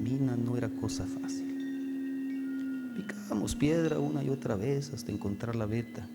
mina no era cosa fácil. Picábamos piedra una y otra vez hasta encontrar la veta,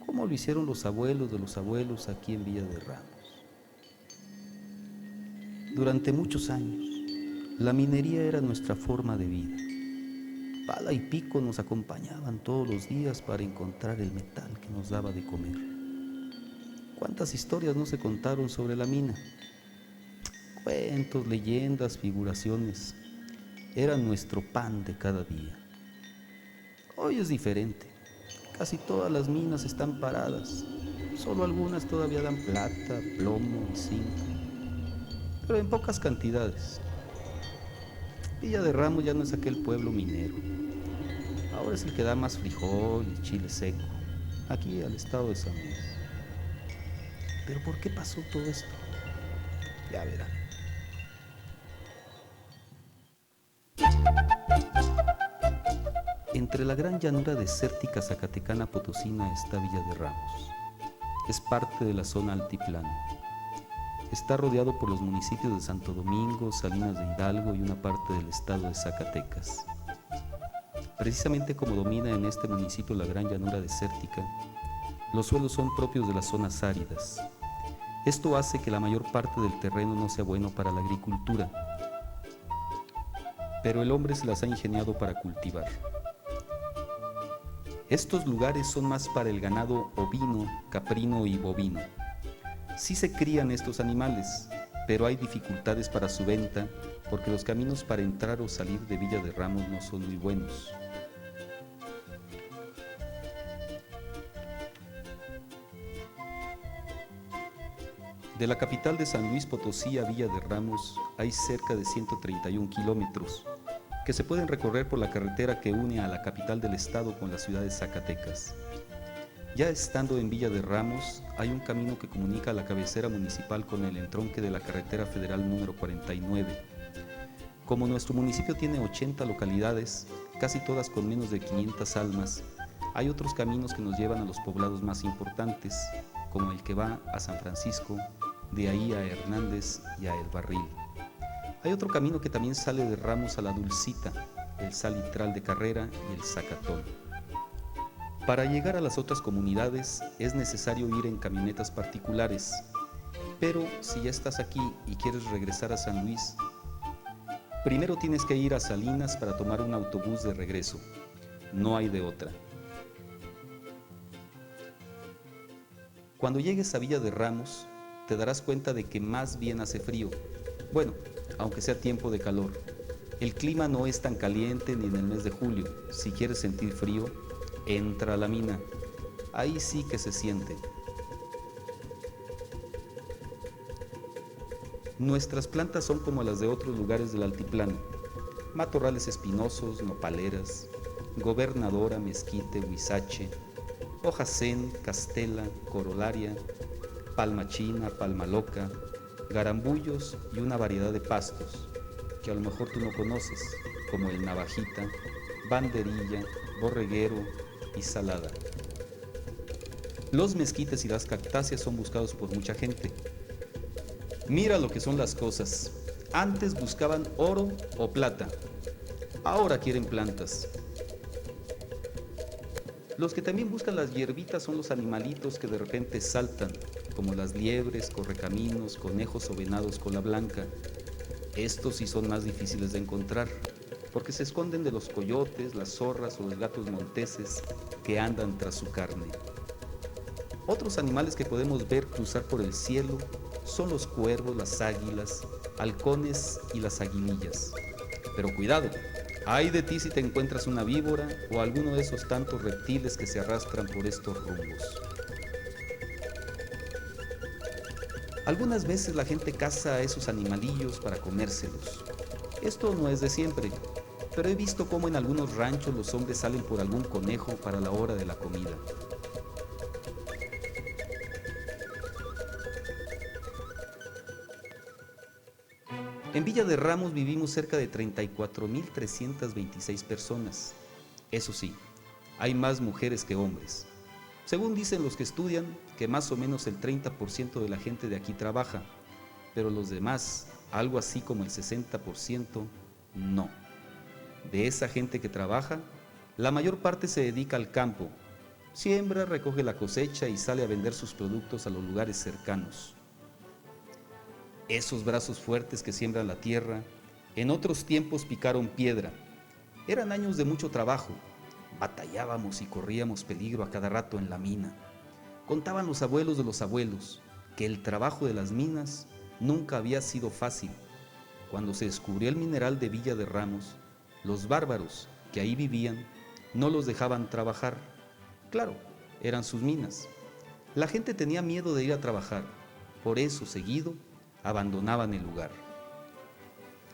como lo hicieron los abuelos de los abuelos aquí en Villa de Ramos. Durante muchos años, la minería era nuestra forma de vida. Pala y pico nos acompañaban todos los días para encontrar el metal que nos daba de comer. ¿Cuántas historias no se contaron sobre la mina? Cuentos, leyendas, figuraciones. Eran nuestro pan de cada día. Hoy es diferente. Casi todas las minas están paradas. Solo algunas todavía dan plata, plomo y zinc, pero en pocas cantidades. Villa de Ramos ya no es aquel pueblo minero. Ahora es el que da más frijol y chile seco, aquí al estado de San Luis. Pero ¿por qué pasó todo esto? Ya verán. Entre la gran llanura desértica zacatecana potosina está Villa de Ramos. Es parte de la zona altiplano. Está rodeado por los municipios de Santo Domingo, Salinas de Hidalgo y una parte del estado de Zacatecas. Precisamente como domina en este municipio la gran llanura desértica, los suelos son propios de las zonas áridas. Esto hace que la mayor parte del terreno no sea bueno para la agricultura, pero el hombre se las ha ingeniado para cultivar. Estos lugares son más para el ganado ovino, caprino y bovino. Sí se crían estos animales, pero hay dificultades para su venta porque los caminos para entrar o salir de Villa de Ramos no son muy buenos. De la capital de San Luis Potosí a Villa de Ramos hay cerca de 131 kilómetros que se pueden recorrer por la carretera que une a la capital del estado con la ciudad de Zacatecas. Ya estando en Villa de Ramos, hay un camino que comunica la cabecera municipal con el entronque de la carretera federal número 49. Como nuestro municipio tiene 80 localidades, casi todas con menos de 500 almas, hay otros caminos que nos llevan a los poblados más importantes, como el que va a San Francisco, de ahí a Hernández y a El Barril. Hay otro camino que también sale de Ramos a La Dulcita, el Salitral de Carrera y el Zacatón. Para llegar a las otras comunidades es necesario ir en camionetas particulares, pero si ya estás aquí y quieres regresar a San Luis, primero tienes que ir a Salinas para tomar un autobús de regreso. No hay de otra. Cuando llegues a Villa de Ramos, te darás cuenta de que más bien hace frío. Bueno, aunque sea tiempo de calor. El clima no es tan caliente ni en el mes de julio. Si quieres sentir frío, entra a la mina. Ahí sí que se siente. Nuestras plantas son como las de otros lugares del altiplano. Matorrales espinosos, nopaleras, gobernadora, mezquite, huizache, hojacén, castela, corolaria, palma china, palma loca, garambullos y una variedad de pastos que a lo mejor tú no conoces, como el navajita, banderilla, borreguero y salada. Los mezquites y las cactáceas son buscados por mucha gente. Mira lo que son las cosas. Antes buscaban oro o plata, ahora quieren plantas. Los que también buscan las hierbitas son los animalitos que de repente saltan, como las liebres, correcaminos, conejos o venados cola blanca. Estos sí son más difíciles de encontrar, porque se esconden de los coyotes, las zorras o los gatos monteses que andan tras su carne. Otros animales que podemos ver cruzar por el cielo son los cuervos, las águilas, halcones y las aguilillas. Pero cuidado, ay de ti si te encuentras una víbora o alguno de esos tantos reptiles que se arrastran por estos rumbos. Algunas veces la gente caza a esos animalillos para comérselos. Esto no es de siempre, pero he visto cómo en algunos ranchos los hombres salen por algún conejo para la hora de la comida. En Villa de Ramos vivimos cerca de 34.326 personas. Eso sí, hay más mujeres que hombres. Según dicen los que estudian, que más o menos el 30% de la gente de aquí trabaja, pero los demás, algo así como el 60%, No. De esa gente que trabaja, la mayor parte se dedica al campo. Siembra, recoge la cosecha y sale a vender sus productos a los lugares cercanos. Esos brazos fuertes que siembran la tierra, en otros tiempos picaron piedra. Eran años de mucho trabajo. Batallábamos y corríamos peligro a cada rato en la mina. Contaban los abuelos de los abuelos que el trabajo de las minas nunca había sido fácil. Cuando se descubrió el mineral de Villa de Ramos, los bárbaros que ahí vivían no los dejaban trabajar. Claro, eran sus minas. La gente tenía miedo de ir a trabajar, por eso seguido abandonaban el lugar.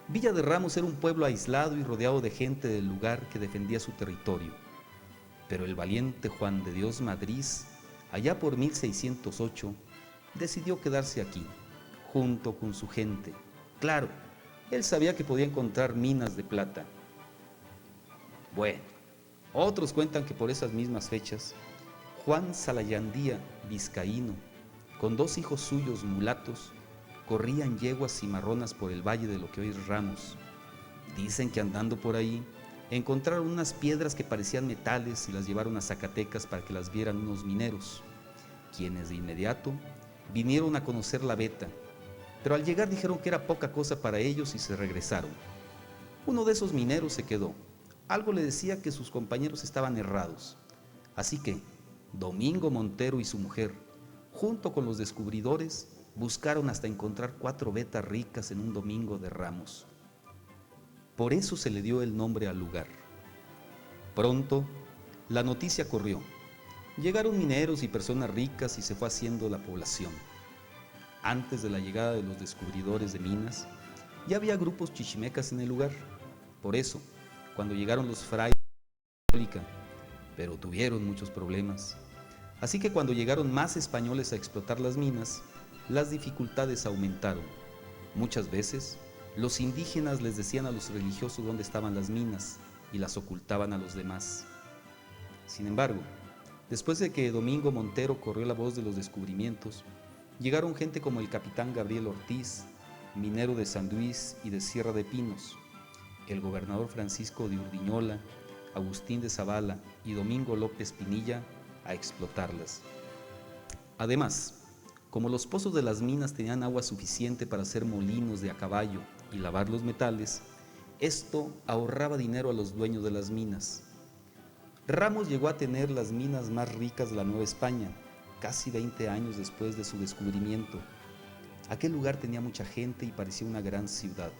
Villa de Ramos era un pueblo aislado y rodeado de gente del lugar que defendía su territorio. Pero el valiente Juan de Dios Madrid, allá por 1608, decidió quedarse aquí, junto con su gente. Claro, él sabía que podía encontrar minas de plata. Bueno, otros cuentan que por esas mismas fechas, Juan Salayandía, vizcaíno, con 2 hijos suyos mulatos, corrían yeguas cimarronas por el valle de lo que hoy es Ramos. Dicen que andando por ahí, encontraron unas piedras que parecían metales y las llevaron a Zacatecas para que las vieran unos mineros, quienes de inmediato vinieron a conocer la veta, pero al llegar dijeron que era poca cosa para ellos y se regresaron. Uno de esos mineros se quedó. Algo le decía que sus compañeros estaban errados. Así que Domingo Montero y su mujer, junto con los descubridores, buscaron hasta encontrar 4 vetas ricas en un domingo de Ramos. Por eso se le dio el nombre al lugar. Pronto, la noticia corrió. Llegaron mineros y personas ricas y se fue haciendo la población. Antes de la llegada de los descubridores de minas, ya había grupos chichimecas en el lugar. Por eso, cuando llegaron los frailes de la católica, pero tuvieron muchos problemas. Así que cuando llegaron más españoles a explotar las minas, las dificultades aumentaron. Muchas veces, los indígenas les decían a los religiosos dónde estaban las minas y las ocultaban a los demás. Sin embargo, después de que Domingo Montero corrió la voz de los descubrimientos, llegaron gente como el capitán Gabriel Ortiz, minero de San Luis y de Sierra de Pinos, el gobernador Francisco de Urdiñola, Agustín de Zavala y Domingo López Pinilla a explotarlas. Además, como los pozos de las minas tenían agua suficiente para hacer molinos de a caballo y lavar los metales, esto ahorraba dinero a los dueños de las minas. Ramos llegó a tener las minas más ricas de la Nueva España, casi 20 años después de su descubrimiento. Aquel lugar tenía mucha gente y parecía una gran ciudad.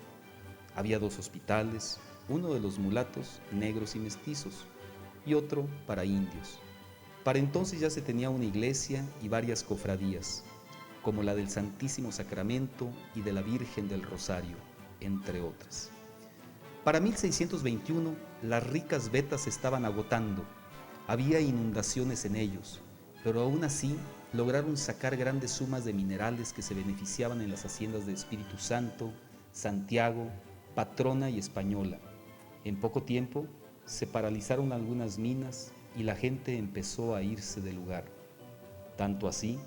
Había 2 hospitales, uno de los mulatos, negros y mestizos, y otro para indios. Para entonces ya se tenía una iglesia y varias cofradías, como la del Santísimo Sacramento y de la Virgen del Rosario, entre otras. Para 1621, las ricas vetas se estaban agotando. Había inundaciones en ellos, pero aún así lograron sacar grandes sumas de minerales que se beneficiaban en las haciendas de Espíritu Santo, Santiago, Patrona y Española. En poco tiempo se paralizaron algunas minas y la gente empezó a irse del lugar. Tanto así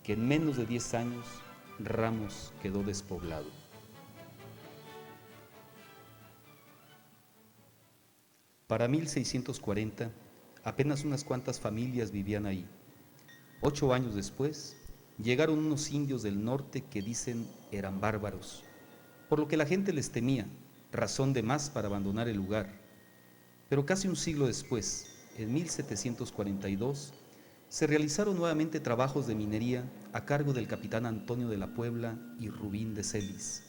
que en menos de 10 años Ramos quedó despoblado. Para 1640, apenas unas cuantas familias vivían ahí. 8 años después, llegaron unos indios del norte que dicen eran bárbaros, por lo que la gente les temía, razón de más para abandonar el lugar. Pero casi un siglo después, en 1742, se realizaron nuevamente trabajos de minería a cargo del capitán Antonio de la Puebla y Rubín de Celis.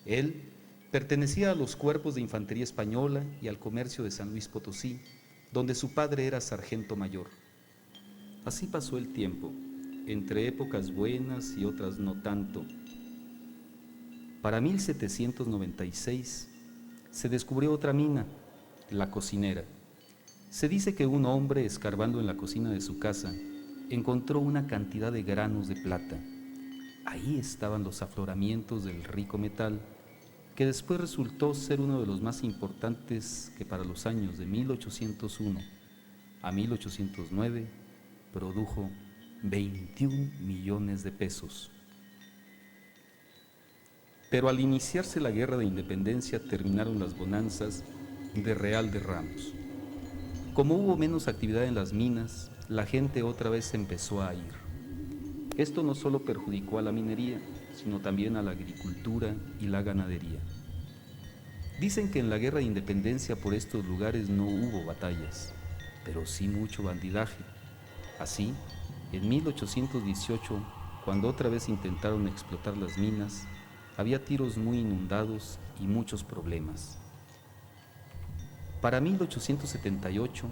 Él pertenecía a los cuerpos de infantería española y al comercio de San Luis Potosí, donde su padre era sargento mayor. Así pasó el tiempo, entre épocas buenas y otras no tanto. Para 1796 se descubrió otra mina, la Cocinera. Se dice que un hombre, escarbando en la cocina de su casa, encontró una cantidad de granos de plata. Ahí estaban los afloramientos del rico metal, que después resultó ser uno de los más importantes que para los años de 1801 a 1809 produjo 21 millones de pesos. Pero al iniciarse la Guerra de Independencia terminaron las bonanzas de Real de Ramos. Como hubo menos actividad en las minas, la gente otra vez empezó a ir. Esto no solo perjudicó a la minería, sino también a la agricultura y la ganadería. Dicen que en la Guerra de Independencia por estos lugares no hubo batallas, pero sí mucho bandidaje. Así, en 1818, cuando otra vez intentaron explotar las minas, había tiros muy inundados y muchos problemas. Para 1878,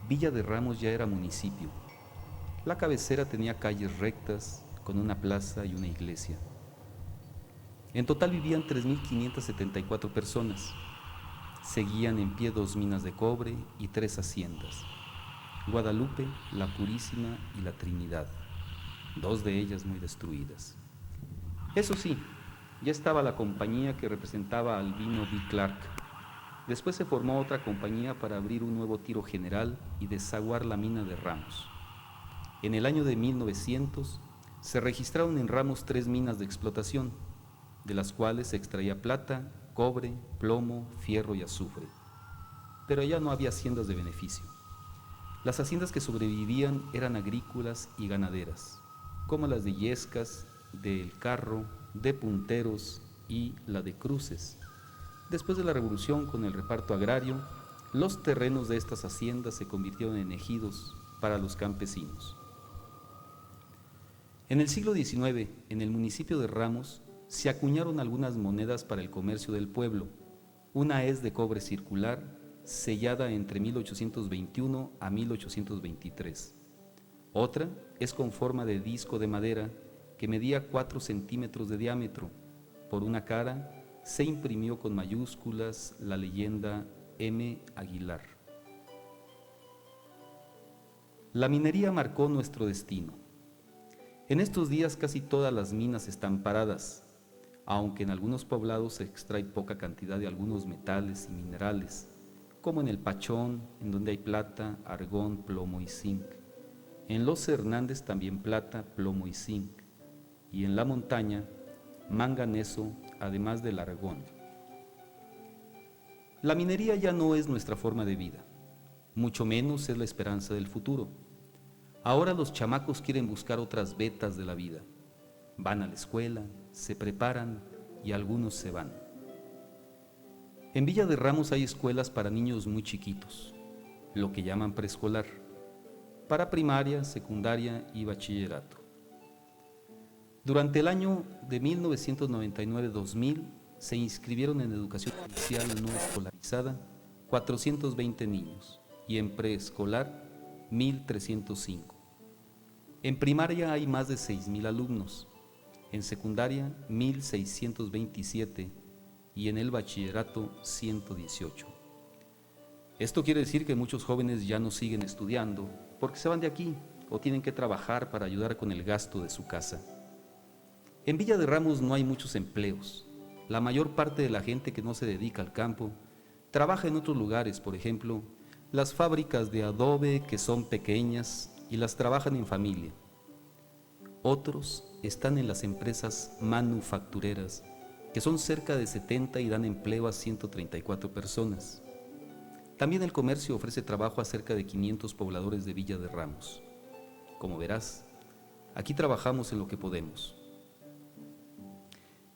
Villa de Ramos ya era municipio. La cabecera tenía calles rectas, con una plaza y una iglesia. En total vivían 3.574 personas. Seguían en pie 2 minas de cobre y 3 haciendas: Guadalupe, La Purísima y La Trinidad, 2 de ellas muy destruidas. Eso sí, ya estaba la compañía que representaba a Albino B. Clark. Después se formó otra compañía para abrir un nuevo tiro general y desaguar la mina de Ramos. En el año de 1900 se registraron en Ramos 3 minas de explotación, de las cuales se extraía plata, cobre, plomo, fierro y azufre. Pero allá no había haciendas de beneficio. Las haciendas que sobrevivían eran agrícolas y ganaderas, como las de Yescas, de El Carro, de Punteros y la de Cruces. Después de la revolución con el reparto agrario, los terrenos de estas haciendas se convirtieron en ejidos para los campesinos. En el siglo XIX, en el municipio de Ramos, se acuñaron algunas monedas para el comercio del pueblo. Una es de cobre circular, sellada entre 1821 a 1823. Otra es con forma de disco de madera que medía 4 centímetros de diámetro. Por una cara se imprimió con mayúsculas la leyenda M. Aguilar. La minería marcó nuestro destino. En estos días casi todas las minas están paradas, aunque en algunos poblados se extrae poca cantidad de algunos metales y minerales, como en el Pachón, en donde hay plata, argón, plomo y zinc. En Los Hernández también plata, plomo y zinc. Y en la montaña, manganeso, además del argón. La minería ya no es nuestra forma de vida, mucho menos es la esperanza del futuro. Ahora los chamacos quieren buscar otras vetas de la vida. Van a la escuela, se preparan y algunos se van. En Villa de Ramos hay escuelas para niños muy chiquitos, lo que llaman preescolar, para primaria, secundaria y bachillerato. Durante el año de 1999-2000 se inscribieron en educación inicial no escolarizada 420 niños y en preescolar 1.305. En primaria hay más de 6.000 alumnos, en secundaria 1.627 y en el bachillerato 118. Esto quiere decir que muchos jóvenes ya no siguen estudiando porque se van de aquí o tienen que trabajar para ayudar con el gasto de su casa. En Villa de Ramos no hay muchos empleos. La mayor parte de la gente que no se dedica al campo trabaja en otros lugares, por ejemplo, las fábricas de adobe, que son pequeñas y las trabajan en familia. Otros están en las empresas manufactureras, que son cerca de 70 y dan empleo a 134 personas. También el comercio ofrece trabajo a cerca de 500 pobladores de Villa de Ramos. Como verás, aquí trabajamos en lo que podemos.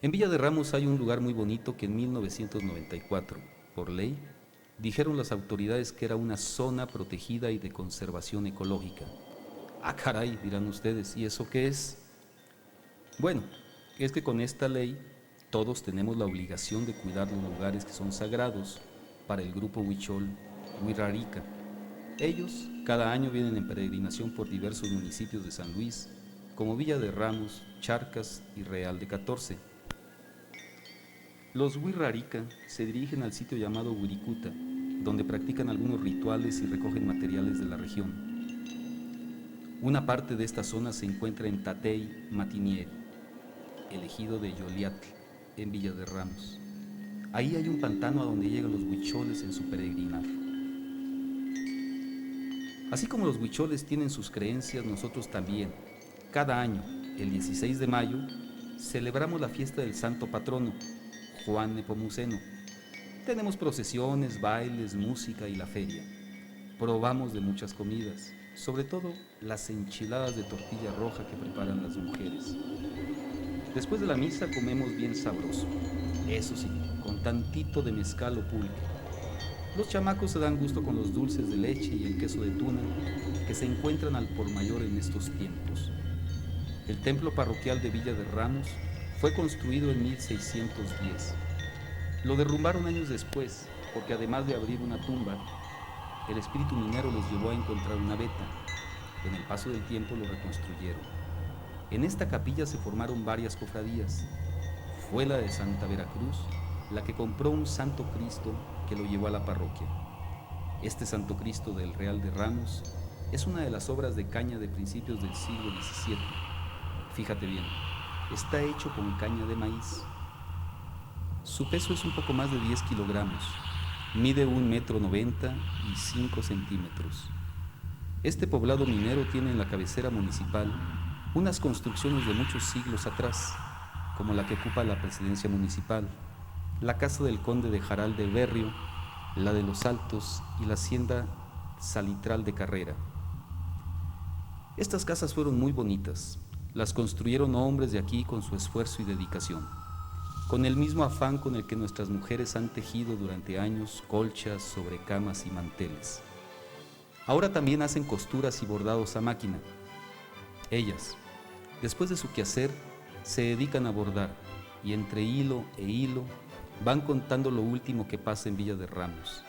En Villa de Ramos hay un lugar muy bonito que en 1994, por ley, dijeron las autoridades que era una zona protegida y de conservación ecológica. Ah, caray, dirán ustedes, ¿y eso qué es? Bueno, es que con esta ley todos tenemos la obligación de cuidar los lugares que son sagrados para el grupo huichol Huirrárica. Ellos cada año vienen en peregrinación por diversos municipios de San Luis, como Villa de Ramos, Charcas y Real de 14. Los Huirrárica se dirigen al sitio llamado Huiricuta, donde practican algunos rituales y recogen materiales de la región. Una parte de esta zona se encuentra en Tatey Matinieri, el ejido de Yoliatl, en Villa de Ramos. Ahí hay un pantano a donde llegan los huicholes en su peregrinar. Así como los huicholes tienen sus creencias, nosotros también. Cada año, el 16 de mayo, celebramos la fiesta del santo patrono, Juan Nepomuceno. Tenemos procesiones, bailes, música y la feria. Probamos de muchas comidas, sobre todo las enchiladas de tortilla roja que preparan las mujeres. Después de la misa comemos bien sabroso, eso sí, con tantito de mezcal o pulque. Los chamacos se dan gusto con los dulces de leche y el queso de tuna que se encuentran al por mayor en estos tiempos. El templo parroquial de Villa de Ramos fue construido en 1610. Lo derrumbaron años después, porque además de abrir una tumba, el espíritu minero los llevó a encontrar una veta. En el paso del tiempo lo reconstruyeron. En esta capilla se formaron varias cofradías. Fue la de Santa Veracruz la que compró un Santo Cristo que lo llevó a la parroquia. Este Santo Cristo del Real de Ramos es una de las obras de caña de principios del siglo XVII. Fíjate bien, está hecho con caña de maíz. Su peso es un poco más de 10 kilogramos, mide 1,90 m y 5 centímetros. Este poblado minero tiene en la cabecera municipal unas construcciones de muchos siglos atrás, como la que ocupa la presidencia municipal, la casa del conde de Jaral de Berrio, la de Los Altos y la hacienda salitral de Carrera. Estas casas fueron muy bonitas, las construyeron hombres de aquí con su esfuerzo y dedicación, con el mismo afán con el que nuestras mujeres han tejido durante años colchas, sobrecamas y manteles. Ahora también hacen costuras y bordados a máquina. Ellas, después de su quehacer, se dedican a bordar y entre hilo e hilo van contando lo último que pasa en Villa de Ramos.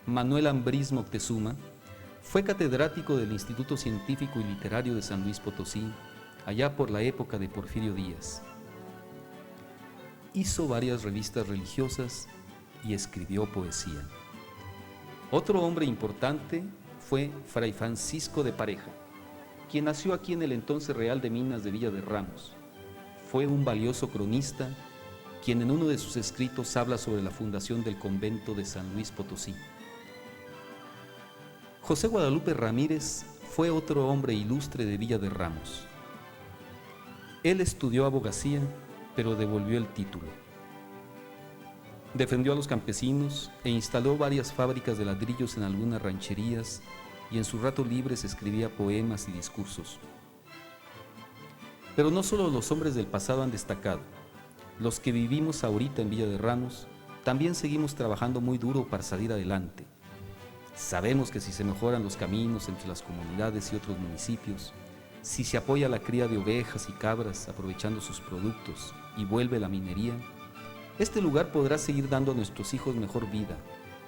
Manuel Ambriz Moctezuma fue catedrático del Instituto Científico y Literario de San Luis Potosí, allá por la época de Porfirio Díaz. Hizo varias revistas religiosas y escribió poesía. Otro hombre importante fue Fray Francisco de Pareja, quien nació aquí en el entonces Real de Minas de Villa de Ramos. Fue un valioso cronista, quien en uno de sus escritos habla sobre la fundación del convento de San Luis Potosí. José Guadalupe Ramírez fue otro hombre ilustre de Villa de Ramos. Él estudió abogacía, pero devolvió el título. Defendió a los campesinos e instaló varias fábricas de ladrillos en algunas rancherías y en sus ratos libres escribía poemas y discursos. Pero no solo los hombres del pasado han destacado. Los que vivimos ahorita en Villa de Ramos también seguimos trabajando muy duro para salir adelante. Sabemos que si se mejoran los caminos entre las comunidades y otros municipios, si se apoya la cría de ovejas y cabras aprovechando sus productos y vuelve la minería, este lugar podrá seguir dando a nuestros hijos mejor vida.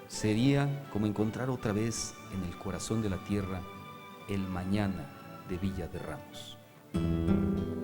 Sería como encontrar otra vez en el corazón de la tierra el mañana de Villa de Ramos.